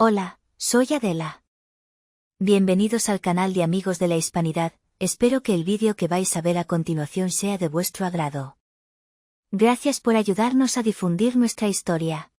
Hola, soy Adela. Bienvenidos al canal de Amigos de la Hispanidad, espero que el vídeo que vais a ver a continuación sea de vuestro agrado. Gracias por ayudarnos a difundir nuestra historia.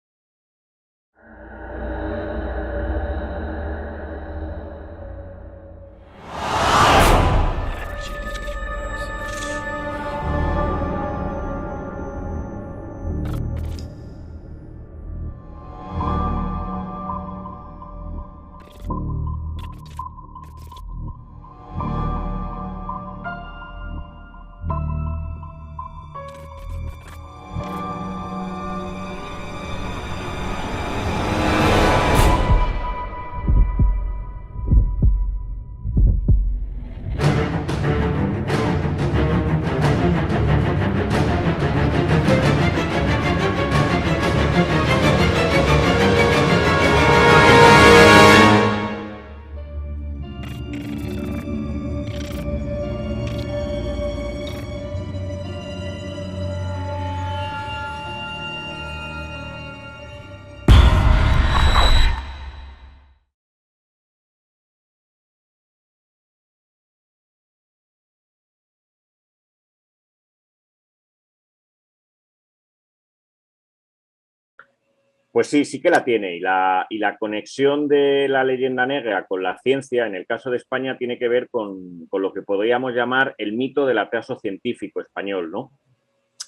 Pues sí que la tiene. Y la conexión de la leyenda negra con la ciencia, en el caso de España, tiene que ver con lo que podríamos llamar el mito del atraso científico español, ¿no?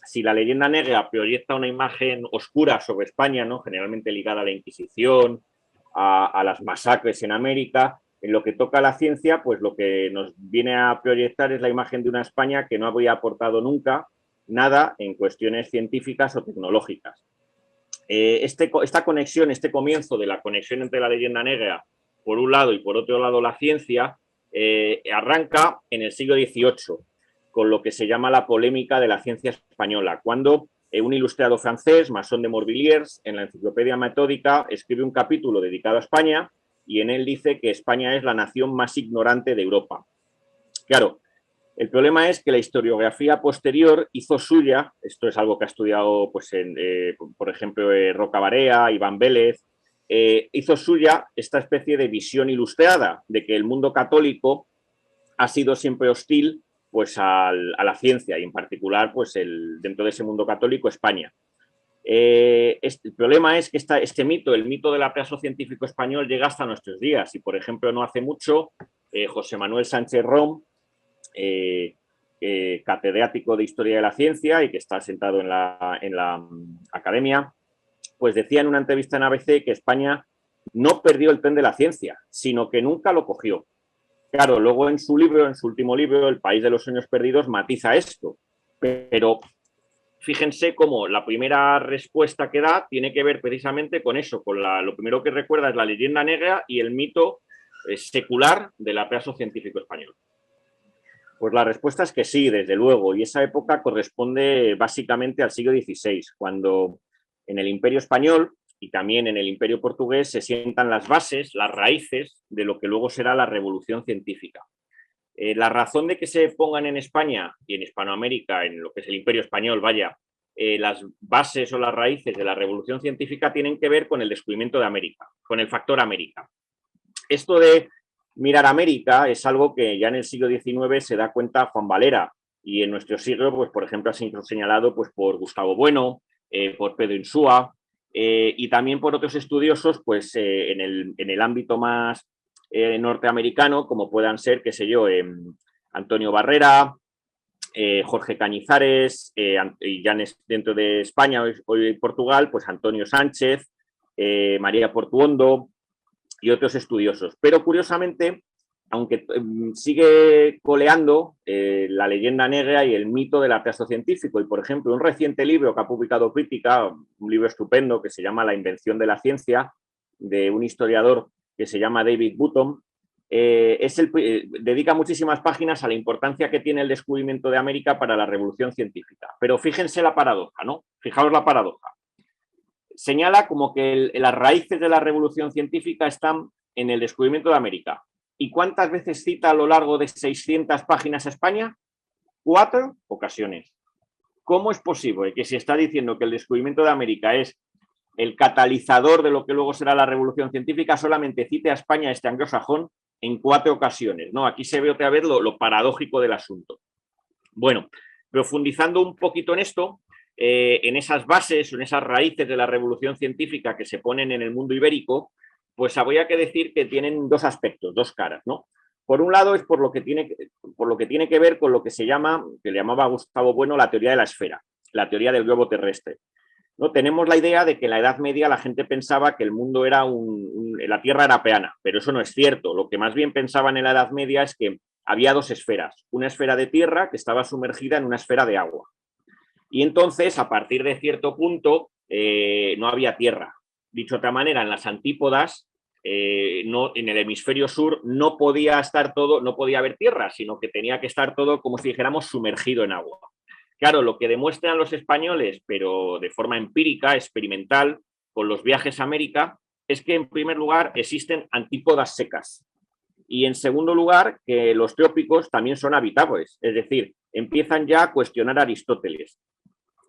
Si la leyenda negra proyecta una imagen oscura sobre España, ¿no? Generalmente ligada a la Inquisición, a las masacres en América, en lo que toca a la ciencia, pues lo que nos viene a proyectar es la imagen de una España que no habría aportado nunca nada en cuestiones científicas o tecnológicas. Esta conexión, este comienzo de la conexión entre la leyenda negra, por un lado, y por otro lado la ciencia, arranca en el siglo XVIII, con lo que se llama la polémica de la ciencia española, cuando un ilustrado francés, Masson de Morvilliers, en la Enciclopedia Metódica, escribe un capítulo dedicado a España y en él dice que España es la nación más ignorante de Europa. Claro, el problema es que la historiografía posterior hizo suya, esto es algo que ha estudiado, pues, por ejemplo, Roca Barea, Iván Vélez, hizo suya esta especie de visión ilustrada de que el mundo católico ha sido siempre hostil, pues, a la ciencia y en particular, pues, dentro de ese mundo católico, España. El problema es que este mito, el mito del atraso científico español, llega hasta nuestros días y, por ejemplo, no hace mucho, José Manuel Sánchez Rom, catedrático de Historia de la Ciencia y que está sentado en la academia, pues decía en una entrevista en ABC que España no perdió el tren de la ciencia, sino que nunca lo cogió. Claro, luego en su último libro, El país de los sueños perdidos, matiza esto, pero fíjense cómo la primera respuesta que da tiene que ver precisamente con eso, con lo primero que recuerda es la leyenda negra y el mito secular del atraso científico español. Pues la respuesta es que sí, desde luego, y esa época corresponde básicamente al siglo XVI, cuando en el Imperio Español y también en el Imperio Portugués se sientan las bases, las raíces de lo que luego será la Revolución Científica. La razón de que se pongan en España y en Hispanoamérica, en lo que es el Imperio Español, las bases o las raíces de la Revolución Científica tienen que ver con el descubrimiento de América, con el factor América. Esto de mirar América es algo que ya en el siglo XIX se da cuenta Juan Valera y en nuestro siglo, pues, por ejemplo, ha sido señalado, pues, por Gustavo Bueno, por Pedro Insúa y también por otros estudiosos, pues, en el ámbito más norteamericano, como puedan ser, qué sé yo, Antonio Barrera, Jorge Cañizares, y ya dentro de España, hoy Portugal, pues Antonio Sánchez, María Portuondo y otros estudiosos. Pero curiosamente, aunque sigue coleando la leyenda negra y el mito del atraso científico. Y, por ejemplo, un reciente libro que ha publicado Crítica, un libro estupendo que se llama La invención de la ciencia, de un historiador que se llama David Button, dedica muchísimas páginas a la importancia que tiene el descubrimiento de América para la revolución científica. Pero fíjense la paradoja, ¿no? Fijaos la paradoja. Señala como que las raíces de la revolución científica están en el descubrimiento de América. ¿Y cuántas veces cita a lo largo de 600 páginas a España? 4 ocasiones. ¿Cómo es posible que se está diciendo que el descubrimiento de América es el catalizador de lo que luego será la revolución científica, solamente cite a España, este anglosajón, en 4 ocasiones, ¿no? Aquí se ve otra vez lo paradójico del asunto. Bueno, profundizando un poquito en esto, en esas bases, en esas raíces de la revolución científica que se ponen en el mundo ibérico, pues habría que decir que tienen 2 aspectos, 2 caras, ¿no? Por un lado es por lo que tiene que ver con lo que se llama, que le llamaba Gustavo Bueno, la teoría de la esfera, la teoría del globo terrestre. ¿No? Tenemos la idea de que en la Edad Media la gente pensaba que el mundo era la Tierra era plana, pero eso no es cierto. Lo que más bien pensaban en la Edad Media es que había 2 esferas, una esfera de tierra que estaba sumergida en una esfera de agua. Y entonces, a partir de cierto punto, no había tierra. Dicho de otra manera, en las antípodas, no, en el hemisferio sur, no podía estar todo, no podía haber tierra, sino que tenía que estar todo, como si dijéramos, sumergido en agua. Claro, lo que demuestran los españoles, pero de forma empírica, experimental, con los viajes a América, es que en primer lugar existen antípodas secas y en segundo lugar que los trópicos también son habitables, es decir, empiezan ya a cuestionar a Aristóteles.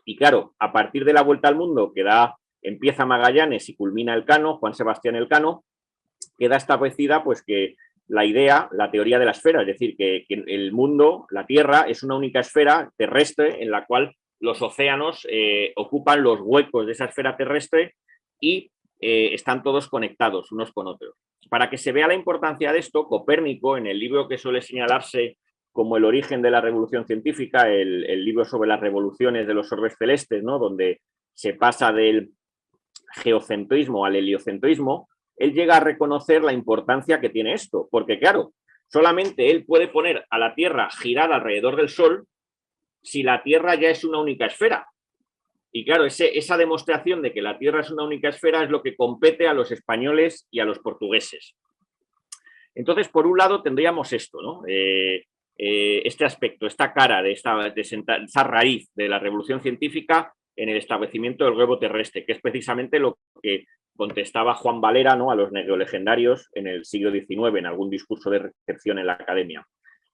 Y claro, a partir de la vuelta al mundo que empieza Magallanes y culmina Elcano, Juan Sebastián Elcano, queda establecida pues que la idea, la teoría de la esfera, es decir, que el mundo, la Tierra, es una única esfera terrestre en la cual los océanos ocupan los huecos de esa esfera terrestre y están todos conectados unos con otros. Para que se vea la importancia de esto, Copérnico, en el libro que suele señalarse como el origen de la revolución científica, el libro sobre las revoluciones de los orbes celestes, ¿no? Donde se pasa del geocentrismo al heliocentrismo, él llega a reconocer la importancia que tiene esto, porque claro, solamente él puede poner a la Tierra girada alrededor del Sol si la Tierra ya es una única esfera. Y claro, esa demostración de que la Tierra es una única esfera es lo que compete a los españoles y a los portugueses. Entonces, por un lado, tendríamos esto, ¿no? Este aspecto, esta cara de esa raíz de la revolución científica en el establecimiento del globo terrestre, que es precisamente lo que contestaba Juan Valera, ¿no? A los negrolegendarios en el siglo XIX, en algún discurso de recepción en la academia.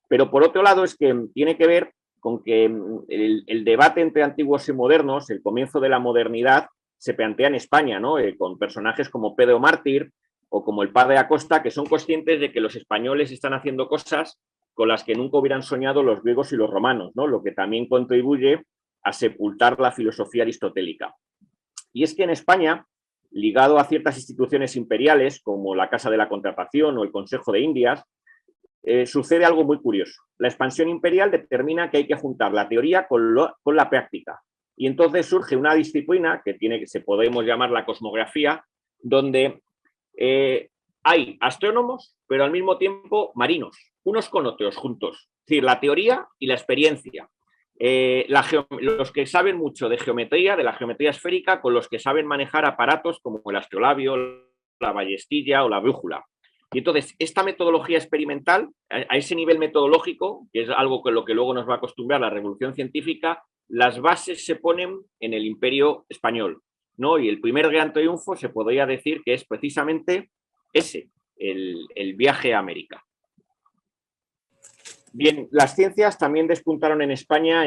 Pero por otro lado es que tiene que ver con que el debate entre antiguos y modernos, el comienzo de la modernidad, se plantea en España, ¿no? Con personajes como Pedro Mártir o como el padre Acosta, que son conscientes de que los españoles están haciendo cosas con las que nunca hubieran soñado los griegos y los romanos, ¿no? Lo que también contribuye a sepultar la filosofía aristotélica. Y es que en España, ligado a ciertas instituciones imperiales, como la Casa de la Contratación o el Consejo de Indias, sucede algo muy curioso. La expansión imperial determina que hay que juntar la teoría con la práctica. Y entonces surge una disciplina que se podemos llamar la cosmografía, donde hay astrónomos, pero al mismo tiempo marinos, unos con otros juntos. Es decir, la teoría y la experiencia. Los que saben mucho de geometría, de la geometría esférica, con los que saben manejar aparatos como el astrolabio, la ballestilla o la brújula. Y entonces, esta metodología experimental, a ese nivel metodológico, que es algo con lo que luego nos va a acostumbrar la revolución científica, las bases se ponen en el Imperio Español, ¿no? Y el primer gran triunfo se podría decir que es precisamente ese, el viaje a América. Bien, las ciencias también despuntaron en España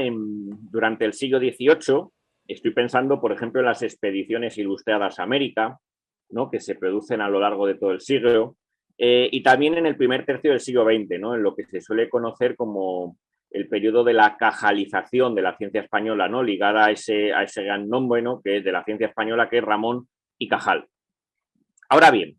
durante el siglo XVIII. Estoy pensando, por ejemplo, en las expediciones ilustradas a América, ¿no? Que se producen a lo largo de todo el siglo. Y también en el primer tercio del siglo XX, ¿no? En lo que se suele conocer como el periodo de la cajalización de la ciencia española, ¿no? Ligada a ese gran nombre, ¿no? Que es de la ciencia española, que es Ramón y Cajal. Ahora bien,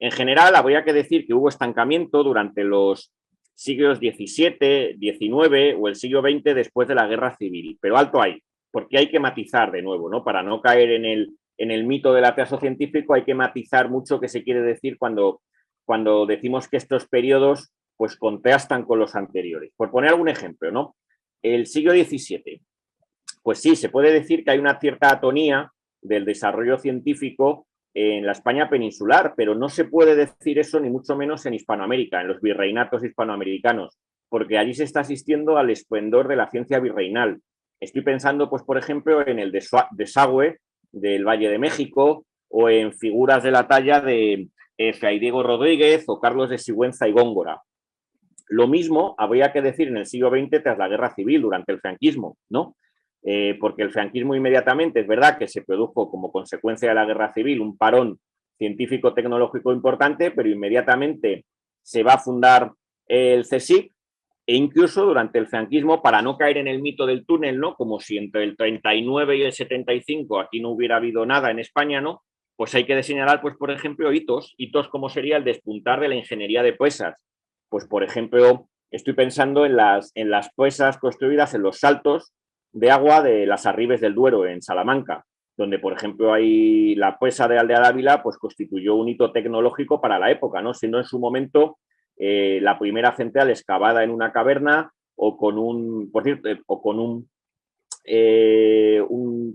en general habría que decir que hubo estancamiento durante los siglos XVII, XIX o el siglo XX después de la Guerra Civil, pero alto ahí, porque hay que matizar de nuevo, ¿no? Para no caer en el mito del atraso científico, hay que matizar mucho qué se quiere decir cuando decimos que estos periodos pues contrastan con los anteriores. Por poner algún ejemplo, ¿no? El siglo XVII, pues sí, se puede decir que hay una cierta atonía del desarrollo científico en la España peninsular, pero no se puede decir eso ni mucho menos en Hispanoamérica, en los virreinatos hispanoamericanos, porque allí se está asistiendo al esplendor de la ciencia virreinal. Estoy pensando, pues, por ejemplo, en el desagüe del Valle de México o en figuras de la talla de Fray Diego Rodríguez o Carlos de Sigüenza y Góngora. Lo mismo habría que decir en el siglo XX tras la Guerra Civil, durante el franquismo, ¿no? porque el franquismo inmediatamente, es verdad que se produjo como consecuencia de la guerra civil un parón científico-tecnológico importante, pero inmediatamente se va a fundar el CSIC, e incluso durante el franquismo, para no caer en el mito del túnel, ¿no? Como si entre el 39 y el 75 aquí no hubiera habido nada en España, ¿no? Pues hay que señalar, pues, por ejemplo, hitos como sería el despuntar de la ingeniería de presas. Pues, por ejemplo, estoy pensando en las presas construidas en los saltos de agua de las Arribes del Duero, en Salamanca, donde, por ejemplo, hay la presa de Aldea Dávila, pues constituyó un hito tecnológico para la época, ¿no? Siendo en su momento la primera central excavada en una caverna o con un, por cierto, o con un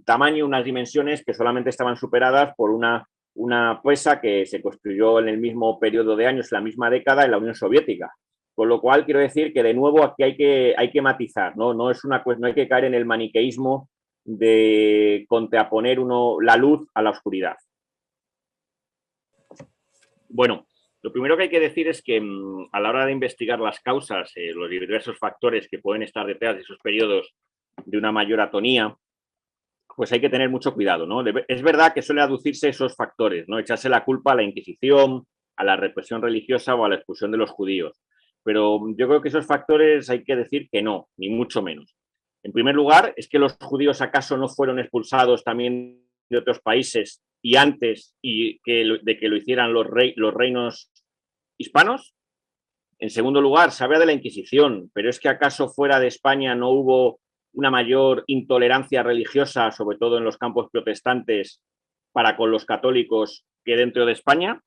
tamaño, unas dimensiones que solamente estaban superadas por una presa que se construyó en el mismo periodo de años, en la misma década, en la Unión Soviética. Con lo cual, quiero decir que, de nuevo, aquí hay que matizar, ¿no? No hay que caer en el maniqueísmo de contraponer la luz a la oscuridad. Bueno, lo primero que hay que decir es que a la hora de investigar las causas, los diversos factores que pueden estar detrás de esos periodos de una mayor atonía, pues hay que tener mucho cuidado, ¿no? Es verdad que suele aducirse esos factores, ¿no? Echarse la culpa a la Inquisición, a la represión religiosa o a la expulsión de los judíos. Pero yo creo que esos factores hay que decir que no, ni mucho menos. En primer lugar, ¿es que los judíos acaso no fueron expulsados también de otros países y antes de que lo hicieran los reinos hispanos? En segundo lugar, se habla de la Inquisición, pero ¿es que acaso fuera de España no hubo una mayor intolerancia religiosa, sobre todo en los campos protestantes, para con los católicos que dentro de España?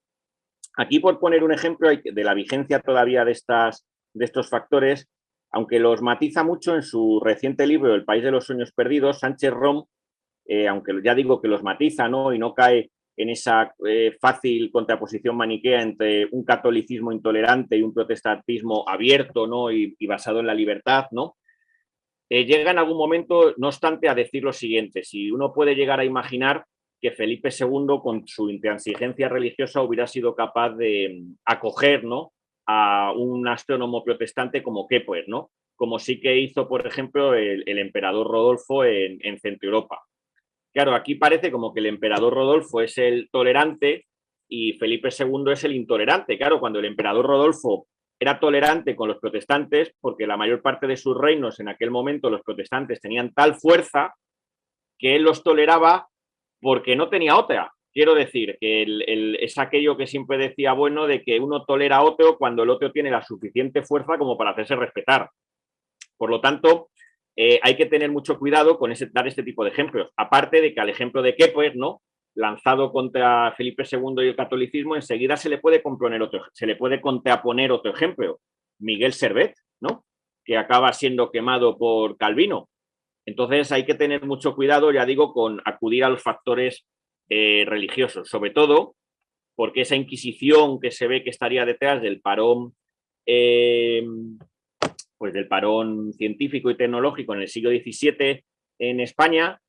Aquí, por poner un ejemplo de la vigencia todavía de estos factores, aunque los matiza mucho en su reciente libro El país de los sueños perdidos, Sánchez Rom, aunque ya digo que los matiza, ¿no? Y no cae en esa fácil contraposición maniquea entre un catolicismo intolerante y un protestantismo abierto, ¿no? Y basado en la libertad, ¿no? Llega en algún momento, no obstante, a decir lo siguiente: si uno puede llegar a imaginar que Felipe II, con su intransigencia religiosa, hubiera sido capaz de acoger, ¿no?, a un astrónomo protestante como Kepler, ¿no?, como sí que hizo, por ejemplo, el emperador Rodolfo en Centro Europa. Claro, aquí parece como que el emperador Rodolfo es el tolerante y Felipe II es el intolerante. Claro, cuando el emperador Rodolfo era tolerante con los protestantes, porque la mayor parte de sus reinos en aquel momento los protestantes tenían tal fuerza que él los toleraba porque no tenía otra. Quiero decir que es aquello que siempre decía, bueno, de que uno tolera a otro cuando el otro tiene la suficiente fuerza como para hacerse respetar. Por lo tanto, hay que tener mucho cuidado con dar este tipo de ejemplos. Aparte de que al ejemplo de Kepler, ¿no?, lanzado contra Felipe II y el catolicismo, enseguida se le puede contraponer otro ejemplo, Miguel Servet, ¿no?, que acaba siendo quemado por Calvino. Entonces hay que tener mucho cuidado, ya digo, con acudir a los factores religiosos, sobre todo porque esa Inquisición que se ve que estaría detrás del parón, pues del parón científico y tecnológico en el siglo XVII en España,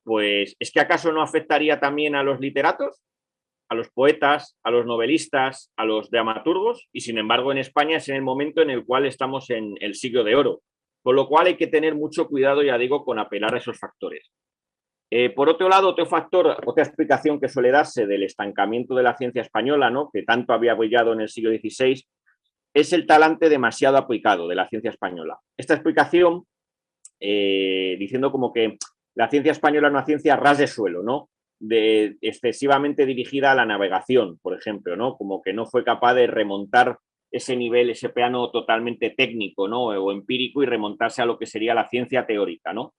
pues ¿es que acaso no afectaría también a los literatos, a los poetas, a los novelistas, a los dramaturgos? Y sin embargo en España es en el momento en el cual estamos en el siglo de oro. Con lo cual hay que tener mucho cuidado, ya digo, con apelar a esos factores. Por otro lado, otro factor, otra explicación que suele darse del estancamiento de la ciencia española, ¿no?, que tanto había brillado en el siglo XVI, es el talante demasiado aplicado de la ciencia española. Esta explicación, diciendo como que la ciencia española es una ciencia ras de suelo, ¿no?, excesivamente dirigida a la navegación, por ejemplo, ¿no?, como que no fue capaz de remontar ese nivel, ese plano totalmente técnico, ¿no?, o empírico, y remontarse a lo que sería la ciencia teórica, ¿no?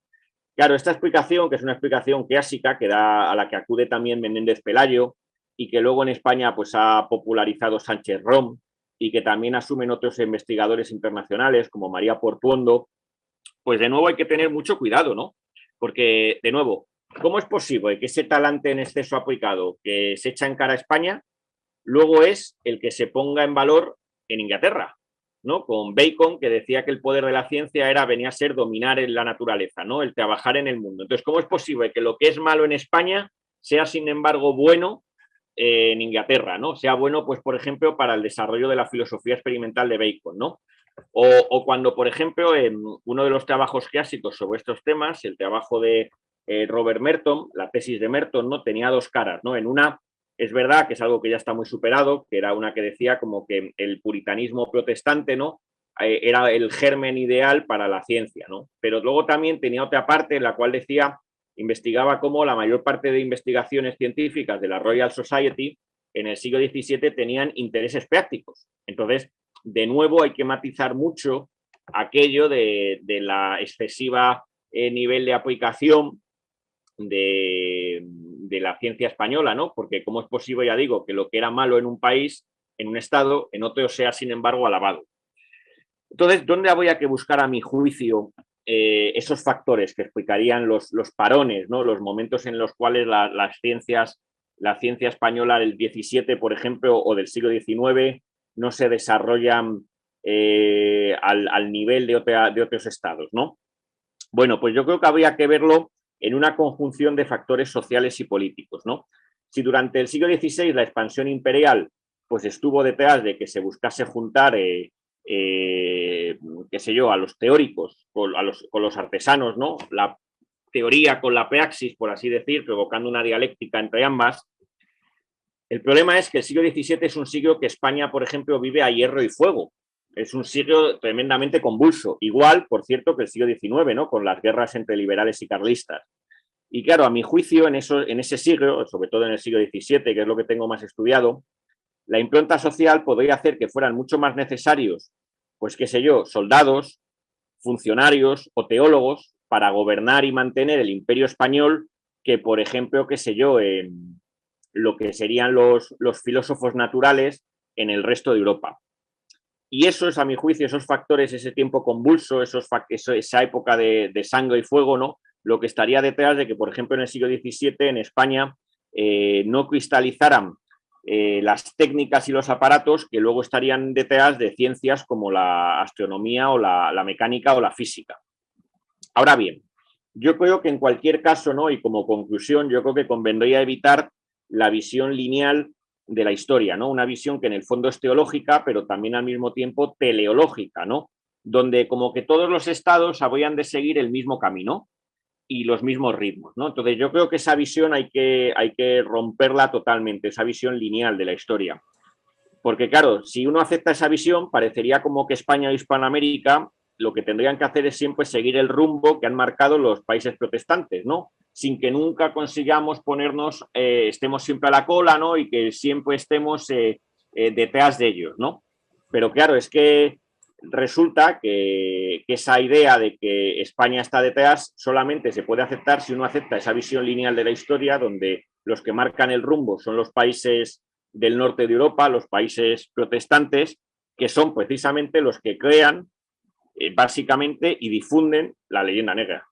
Claro, esta explicación, que es una explicación clásica, a la que acude también Menéndez Pelayo, y que luego en España pues ha popularizado Sánchez Rom, y que también asumen otros investigadores internacionales como María Portuondo, pues de nuevo hay que tener mucho cuidado, ¿no? Porque, de nuevo, ¿cómo es posible que ese talante en exceso aplicado que se echa en cara a España luego es el que se ponga en valor en Inglaterra, ¿no? Con Bacon, que decía que el poder de la ciencia venía a ser dominar en la naturaleza, ¿no?, el trabajar en el mundo. Entonces, ¿cómo es posible que lo que es malo en España sea, sin embargo, bueno en Inglaterra, ¿no? Sea bueno, pues, por ejemplo, para el desarrollo de la filosofía experimental de Bacon, ¿no? O cuando, por ejemplo, en uno de los trabajos clásicos sobre estos temas, el trabajo de Robert Merton, la tesis de Merton, ¿no? Tenía dos caras, ¿no? En una, es verdad que es algo que ya está muy superado, que era una que decía como que el puritanismo protestante, ¿no? Era el germen ideal para la ciencia, ¿no? Pero luego también tenía otra parte en la cual decía, investigaba cómo la mayor parte de investigaciones científicas de la Royal Society en el siglo XVII tenían intereses prácticos. Entonces, de nuevo hay que matizar mucho aquello de la excesiva nivel de aplicación de la ciencia española, ¿no? Porque cómo es posible, ya digo, que lo que era malo en un país, en un estado, en otro sea, sin embargo, alabado. Entonces, ¿dónde habría que buscar, a mi juicio, esos factores que explicarían los parones, ¿no? Los momentos en los cuales la ciencia española del XVII, por ejemplo, o del siglo XIX, no se desarrollan al nivel de otros estados, ¿no? Bueno, pues yo creo que habría que verlo en una conjunción de factores sociales y políticos, ¿no? Si durante el siglo XVI la expansión imperial pues estuvo detrás de que se buscase juntar, qué sé yo, a los teóricos con los artesanos, ¿no? La teoría con la praxis, por así decir, provocando una dialéctica entre ambas. El problema es que el siglo XVII es un siglo que España, por ejemplo, vive a hierro y fuego. Es un siglo tremendamente convulso. Igual, por cierto, que el siglo XIX, ¿no? Con las guerras entre liberales y carlistas. Y claro, a mi juicio, en ese siglo, sobre todo en el siglo XVII, que es lo que tengo más estudiado, la impronta social podría hacer que fueran mucho más necesarios, pues qué sé yo, soldados, funcionarios o teólogos para gobernar y mantener el imperio español que, por ejemplo, qué sé yo, lo que serían los filósofos naturales en el resto de Europa. Y eso es, a mi juicio, esos factores, ese tiempo convulso, esa época de sangre y fuego, ¿no? Lo que estaría detrás de que, por ejemplo, en el siglo XVII en España no cristalizaran las técnicas y los aparatos que luego estarían detrás de ciencias como la astronomía o la mecánica o la física. Ahora bien, yo creo que en cualquier caso, ¿no? Y como conclusión, yo creo que convendría evitar la visión lineal de la historia, ¿no? Una visión que en el fondo es teológica, pero también al mismo tiempo teleológica, ¿no? Donde como que todos los estados habrían de seguir el mismo camino y los mismos ritmos, ¿no? Entonces yo creo que esa visión hay que romperla totalmente, esa visión lineal de la historia. Porque claro, si uno acepta esa visión, parecería como que España y Hispanoamérica lo que tendrían que hacer es siempre seguir el rumbo que han marcado los países protestantes, ¿no? Sin que nunca consigamos ponernos, estemos siempre a la cola, ¿no? Y que siempre estemos detrás de ellos, ¿no? Pero claro, es que resulta que esa idea de que España está detrás solamente se puede aceptar si uno acepta esa visión lineal de la historia, donde los que marcan el rumbo son los países del norte de Europa, los países protestantes, que son precisamente los que crean básicamente y difunden la leyenda negra.